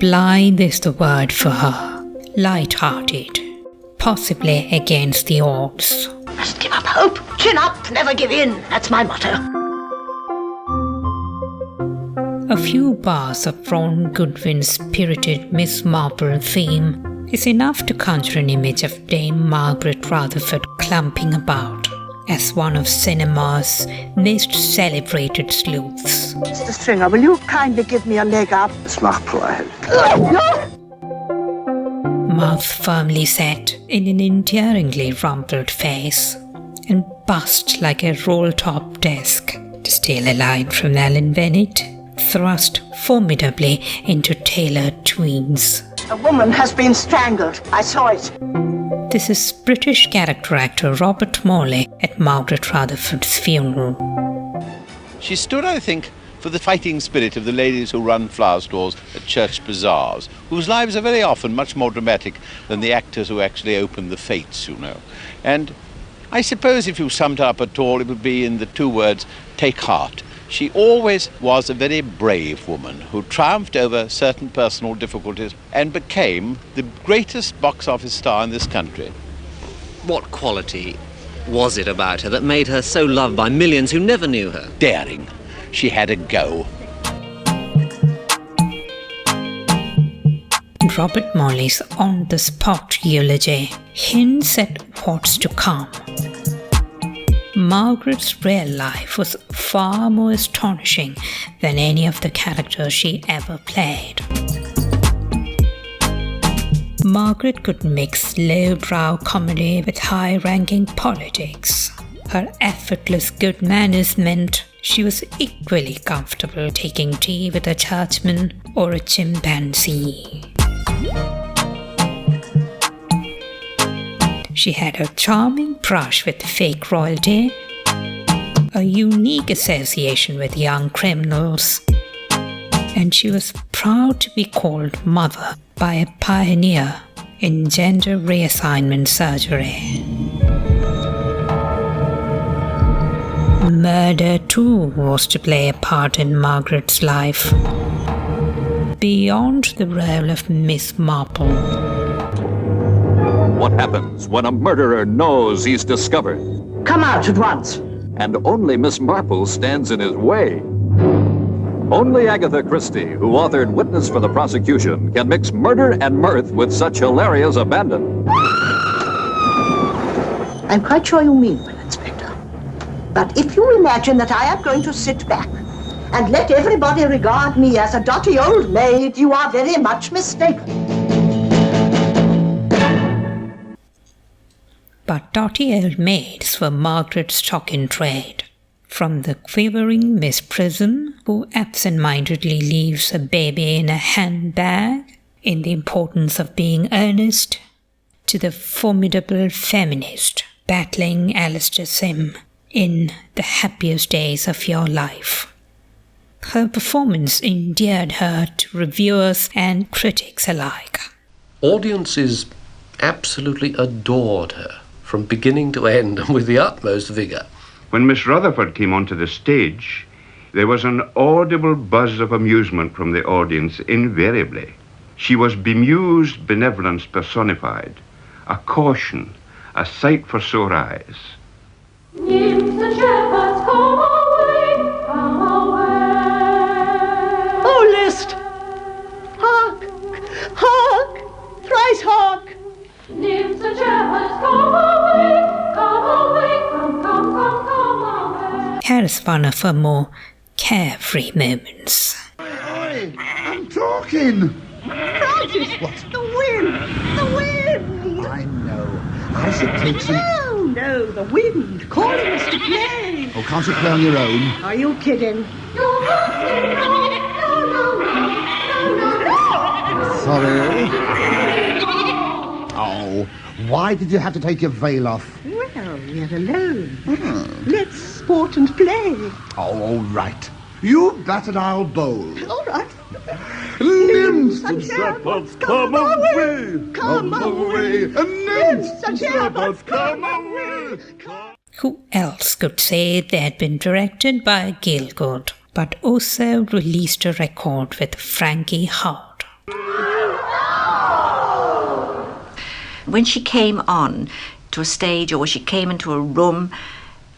Blithe is the word for her. Light-hearted. Possibly against the odds. Mustn't give up hope. Chin up, never give in. That's my motto. A few bars of Ron Goodwin's spirited Miss Marple theme is enough to conjure an image of Dame Margaret Rutherford clumping about as one of cinema's most celebrated sleuths. Mr. Stringer, will you kindly give me a leg up? Miss Marple, Mouth firmly set in an endearingly rumpled face, and bust like a roll-top desk, to steal a line from Alan Bennett, thrust formidably into tailored tweeds. A woman has been strangled. I saw it. This is British character actor Robert Morley at Margaret Rutherford's funeral. She stood, I think, for the fighting spirit of the ladies who run flower stores at church bazaars, whose lives are very often much more dramatic than the actors who actually open the fates, you know. And I suppose if you summed her up at all, it would be in the two words, take heart. She always was a very brave woman who triumphed over certain personal difficulties and became the greatest box office star in this country. What quality was it about her that made her so loved by millions who never knew her? Daring. She had a go. Robert Morley's on-the-spot eulogy hints at what's to come. Margaret's real life was far more astonishing than any of the characters she ever played. Margaret could mix low-brow comedy with high-ranking politics. Her effortless good manners meant she was equally comfortable taking tea with a churchman or a chimpanzee. She had a charming brush with fake royalty, a unique association with young criminals, and she was proud to be called mother by a pioneer in gender reassignment surgery. Murder too was to play a part in Margaret's life, beyond the role of Miss Marple. What happens when a murderer knows he's discovered? Come out at once. And only Miss Marple stands in his way. Only Agatha Christie, who authored Witness for the Prosecution, can mix murder and mirth with such hilarious abandon. I'm quite sure you mean well, Inspector. But if you imagine that I am going to sit back and let everybody regard me as a dotty old maid, you are very much mistaken. But dotty old maids were Margaret's stock in trade. From the quivering Miss Prism, who absent-mindedly leaves a baby in a handbag, in The Importance of Being Earnest, to the formidable feminist battling Alistair Sim in The Happiest Days of Your Life. Her performance endeared her to reviewers and critics alike. Audiences absolutely adored her, from beginning to end, and with the utmost vigour. When Miss Rutherford came onto the stage, there was an audible buzz of amusement from the audience invariably. She was bemused benevolence personified, a caution, a sight for sore eyes. Nymphs and shepherds, come away, come away. Oh, list! Hark! Hark! Thrice hark! Nymphs and shepherds, come away, come away, come away. Here is one of her more carefree moments. Oi, I'm talking. Francis, what? The wind! The wind! I know. I should take some... No, the wind calling us to play. Oh, can't you play on your own? Are you kidding? You must no. Sorry. Oh, why did you have to take your veil off? Well, we're alone. Let's sport and play. Oh, all right. You bat and I'll bowl. All right. Nymphs and shepherds, come away. Come away. Nymphs and shepherds, come away. Who else could say they had been directed by Gielgud, but also released a record with Frankie Howerd? When she came on to a stage or she came into a room,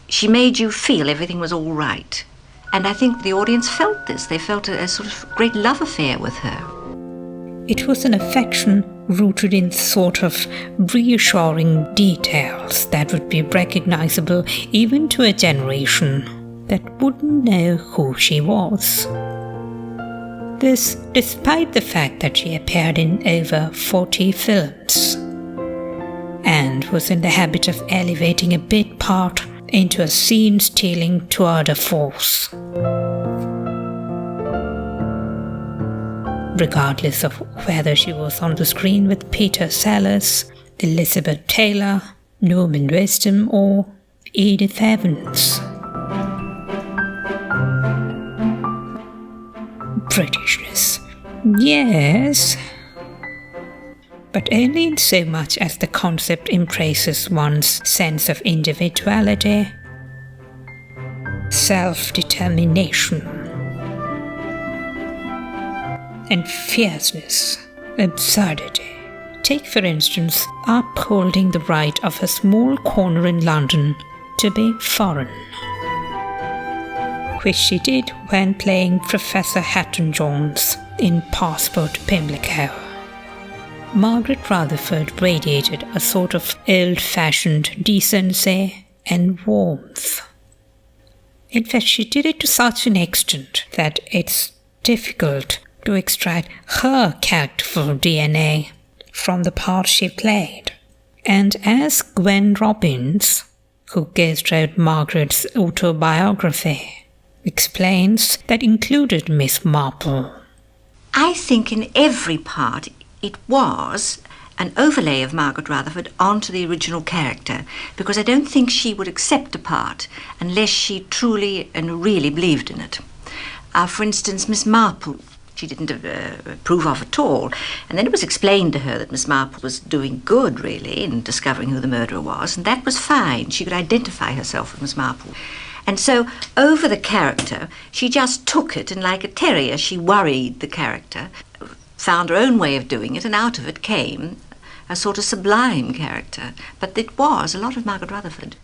she made you feel everything was all right. And I think the audience felt this. They felt a sort of great love affair with her. It was an affection rooted in sort of reassuring details that would be recognizable even to a generation that wouldn't know who she was. This despite the fact that she appeared in over 40 films and was in the habit of elevating a bit part into a scene-stealing tour de force. Regardless of whether she was on the screen with Peter Sellers, Elizabeth Taylor, Norman Wisdom or Edith Evans. Britishness, yes, but only in so much as the concept embraces one's sense of individuality, self-determination, and fierceness, absurdity. Take, for instance, upholding the right of a small corner in London to be foreign, which she did when playing Professor Hatton-Jones in Passport to Pimlico. Margaret Rutherford radiated a sort of old-fashioned decency and warmth. In fact, she did it to such an extent that it's difficult to extract her characterful DNA from the part she played. And as Gwen Robbins, who ghostwrote Margaret's autobiography, explains, that included Miss Marple. I think in every part it was an overlay of Margaret Rutherford onto the original character, because I don't think she would accept a part unless she truly and really believed in it. For instance, Miss Marple, she didn't approve of at all, and then it was explained to her that Miss Marple was doing good, really, in discovering who the murderer was, and that was fine. She could identify herself with Miss Marple. And so, over the character, she just took it, and like a terrier, she worried the character, found her own way of doing it, and out of it came a sort of sublime character. But it was a lot of Margaret Rutherford.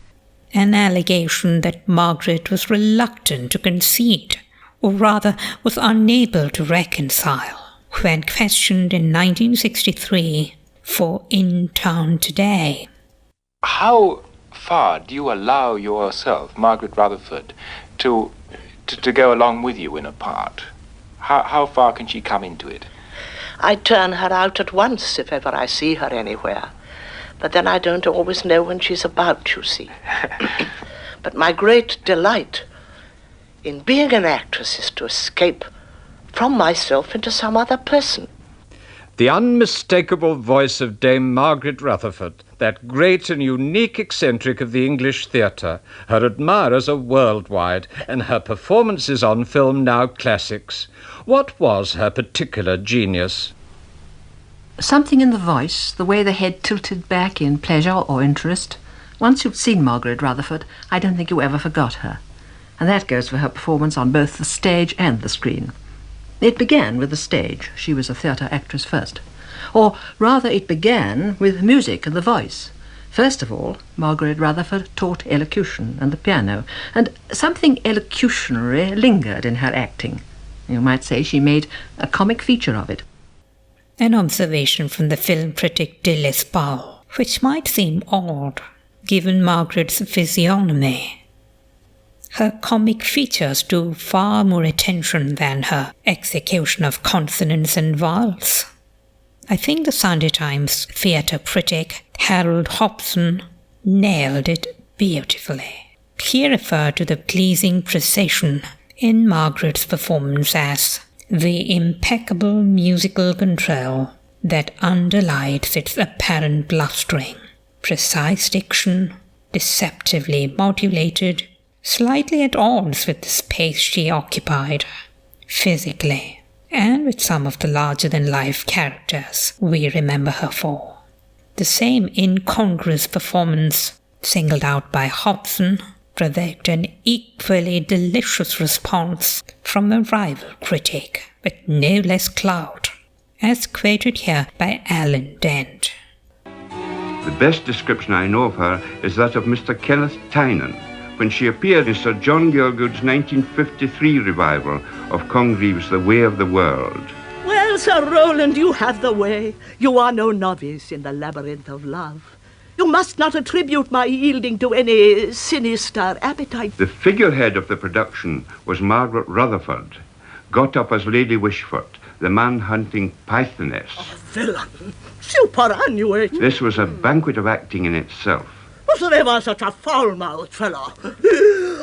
An allegation that Margaret was reluctant to concede, or rather was unable to reconcile, when questioned in 1963 for In Town Today. How far do you allow yourself, Margaret Rutherford, to go along with you in a part? How far can she come into it? I turn her out at once if ever I see her anywhere. But then I don't always know when she's about, you see. But my great delight in being an actress is to escape from myself into some other person. The unmistakable voice of Dame Margaret Rutherford, that great and unique eccentric of the English theatre. Her admirers are worldwide, and her performances on film now classics. What was her particular genius? Something in the voice, the way the head tilted back in pleasure or interest. Once you'd seen Margaret Rutherford, I don't think you ever forgot her. And that goes for her performance on both the stage and the screen. It began with the stage. She was a theatre actress first. Or rather, it began with music and the voice. First of all, Margaret Rutherford taught elocution and the piano, and something elocutionary lingered in her acting. You might say she made a comic feature of it. An observation from the film critic de L'Espal, which might seem odd, given Margaret's physiognomy. Her comic features drew far more attention than her execution of consonants and vowels. I think the Sunday Times theatre critic Harold Hobson nailed it beautifully. He referred to the pleasing precision in Margaret's performance as the impeccable musical control that underlies its apparent blustering, precise diction, deceptively modulated, slightly at odds with the space she occupied, physically, and with some of the larger-than-life characters we remember her for. The same incongruous performance, singled out by Hobson, provoked an equally delicious response from a rival critic, but no less clout, as quoted here by Alan Dent. The best description I know of her is that of Mr. Kenneth Tynan, when she appeared in Sir John Gielgud's 1953 revival of Congreve's The Way of the World. Well, Sir Roland, you have the way. You are no novice in the labyrinth of love. You must not attribute my yielding to any sinister appetite. The figurehead of the production was Margaret Rutherford, got up as Lady Wishfort, the man-hunting Pythoness. Villain! Superannuate! This was a banquet of acting in itself. Was there ever such a foul-mouthed fellow?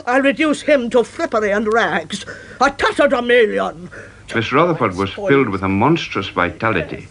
I'll reduce him to frippery and rags, a tatterdemalion. Miss Rutherford was filled with a monstrous vitality.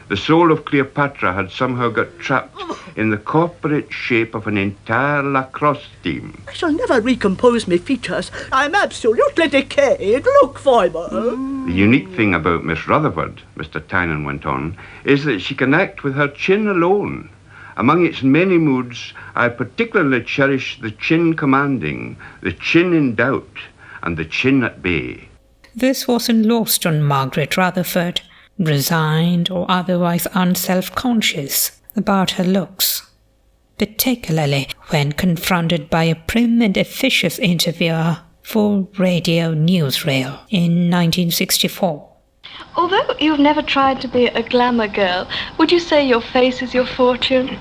The soul of Cleopatra had somehow got trapped in the corporate shape of an entire lacrosse team. I shall never recompose my features. I'm absolutely decayed. Look, Foible. The unique thing about Miss Rutherford, Mr. Tynan went on, is that she can act with her chin alone. Among its many moods, I particularly cherish the chin commanding, the chin in doubt, and the chin at bay. This wasn't lost on Margaret Rutherford, resigned or otherwise unself-conscious about her looks, particularly when confronted by a prim and officious interviewer for Radio Newsreel in 1964. Although you've never tried to be a glamour girl, would you say your face is your fortune?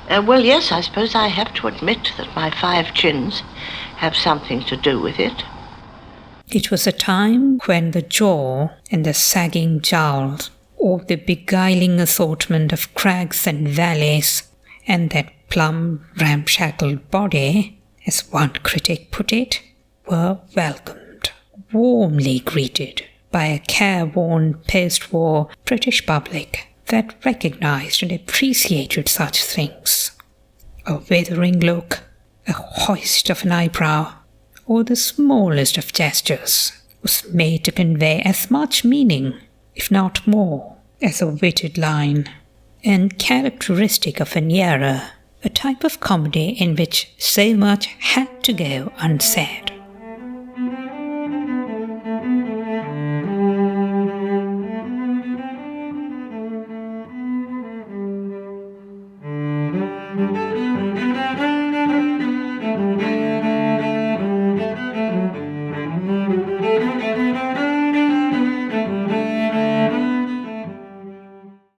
Well, yes, I suppose I have to admit that my 5 chins have something to do with it. It was a time when the jaw and the sagging jowls, or the beguiling assortment of crags and valleys, and that plump, ramshackle body, as one critic put it, were welcomed, warmly greeted by a careworn post-war British public that recognized and appreciated such things. A withering look, a hoist of an eyebrow, or the smallest of gestures was made to convey as much meaning, if not more, as a witted line, and characteristic of an era, a type of comedy in which so much had to go unsaid.